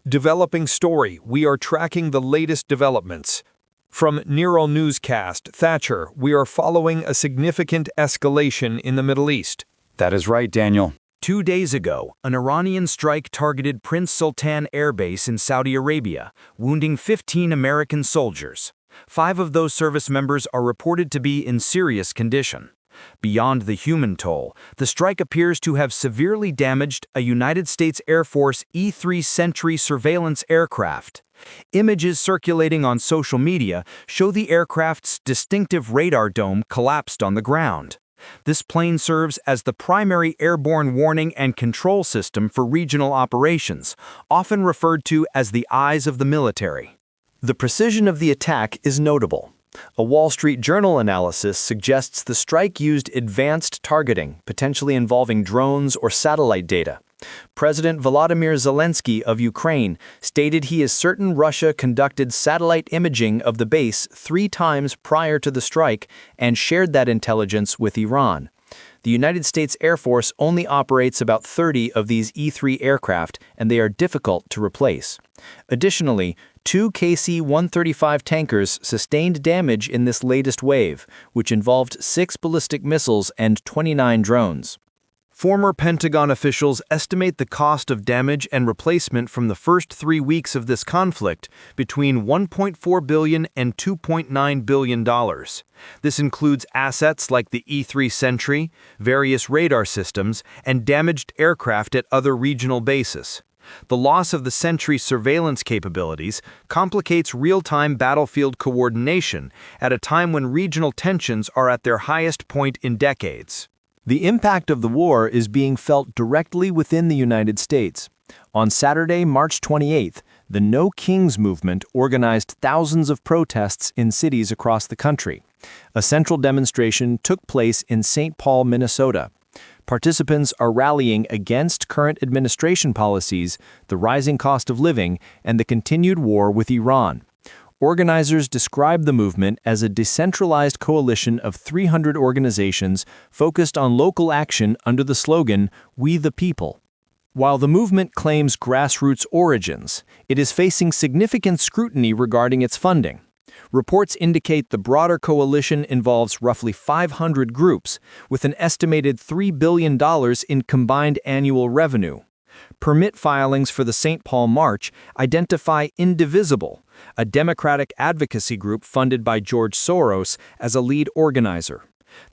Developing story, we are tracking the latest developments. From Neural Newscast, Thatcher, we are following a significant escalation in the Middle East. That is right, Daniel. 2 days ago, an Iranian strike targeted Prince Sultan Air Base in Saudi Arabia, wounding 15 American soldiers. 5 of those service members are reported to be in serious condition. Beyond the human toll, the strike appears to have severely damaged a United States Air Force E-3 Sentry surveillance aircraft. Images circulating on social media show the aircraft's distinctive radar dome collapsed on the ground. This plane serves as the primary airborne warning and control system for regional operations, often referred to as the eyes of the military. The precision of the attack is notable. A Wall Street Journal analysis suggests the strike used advanced targeting, potentially involving drones or satellite data. President Volodymyr Zelenskyy of Ukraine stated he is certain Russia conducted satellite imaging of the base 3 times prior to the strike and shared that intelligence with Iran. The United States Air Force only operates about 30 of these E-3 aircraft, and they are difficult to replace. Additionally, 2 KC-135 tankers sustained damage in this latest wave, which involved 6 ballistic missiles and 29 drones. Former Pentagon officials estimate the cost of damage and replacement from the first 3 weeks of this conflict between $1.4 billion and $2.9 billion. This includes assets like the E-3 Sentry, various radar systems, and damaged aircraft at other regional bases. The loss of the Sentry's surveillance capabilities complicates real-time battlefield coordination at a time when regional tensions are at their highest point in decades. The impact of the war is being felt directly within the United States. On Saturday, March 28th, the No Kings movement organized thousands of protests in cities across the country. A central demonstration took place in St. Paul, Minnesota. Participants are rallying against current administration policies, the rising cost of living, and the continued war with Iran. Organizers describe the movement as a decentralized coalition of 300 organizations focused on local action under the slogan, "We the People." While the movement claims grassroots origins, it is facing significant scrutiny regarding its funding. Reports indicate the broader coalition involves roughly 500 groups, with an estimated $3 billion in combined annual revenue. Permit filings for the St. Paul March identify Indivisible, a Democratic advocacy group funded by George Soros, as a lead organizer.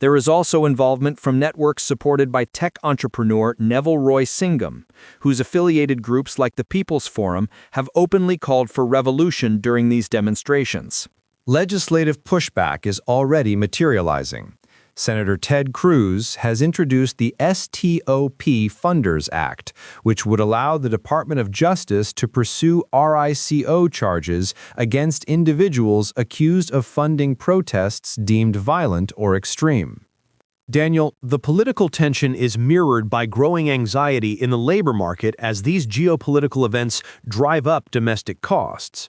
There is also involvement from networks supported by tech entrepreneur Neville Roy Singham, whose affiliated groups like the People's Forum have openly called for revolution during these demonstrations. Legislative pushback is already materializing. Senator Ted Cruz has introduced the STOP Funders Act, which would allow the Department of Justice to pursue RICO charges against individuals accused of funding protests deemed violent or extreme. Daniel, the political tension is mirrored by growing anxiety in the labor market as these geopolitical events drive up domestic costs.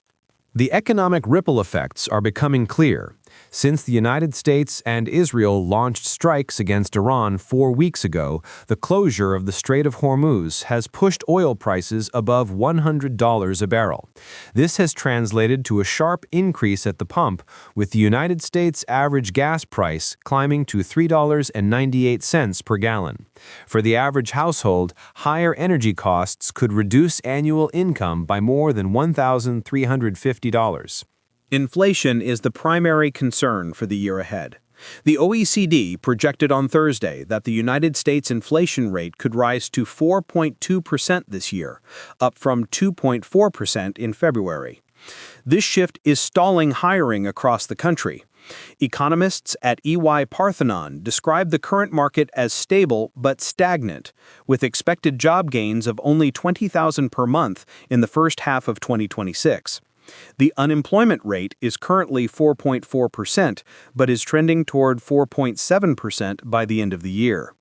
The economic ripple effects are becoming clear. Since the United States and Israel launched strikes against Iran 4 weeks ago, the closure of the Strait of Hormuz has pushed oil prices above $100 a barrel. This has translated to a sharp increase at the pump, with the United States average gas price climbing to $3.98 per gallon. For the average household, higher energy costs could reduce annual income by more than $1,350. Inflation is the primary concern for the year ahead. The OECD projected on Thursday that the United States inflation rate could rise to 4.2% this year, up from 2.4% in February. This shift is stalling hiring across the country. Economists at EY Parthenon describe the current market as stable but stagnant, with expected job gains of only 20,000 per month in the first half of 2026. The unemployment rate is currently 4.4%, but is trending toward 4.7% by the end of the year.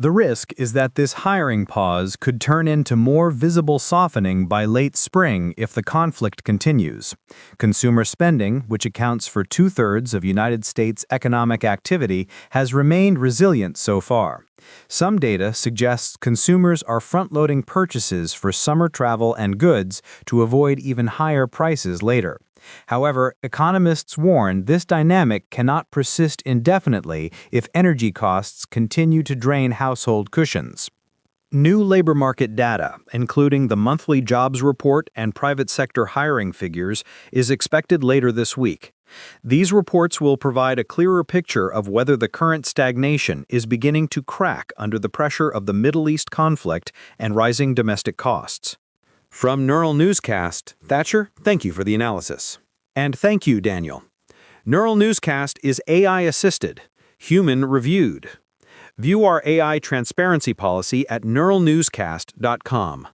The risk is that this hiring pause could turn into more visible softening by late spring if the conflict continues. Consumer spending, which accounts for 2/3 of United States economic activity, has remained resilient so far. Some data suggests consumers are front-loading purchases for summer travel and goods to avoid even higher prices later. However, economists warn this dynamic cannot persist indefinitely if energy costs continue to drain household cushions. New labor market data, including the monthly jobs report and private sector hiring figures, is expected later this week. These reports will provide a clearer picture of whether the current stagnation is beginning to crack under the pressure of the Middle East conflict and rising domestic costs. From Neural Newscast, Thatcher, thank you for the analysis. And thank you, Daniel. Neural Newscast is AI-assisted, human-reviewed. View our AI transparency policy at neuralnewscast.com.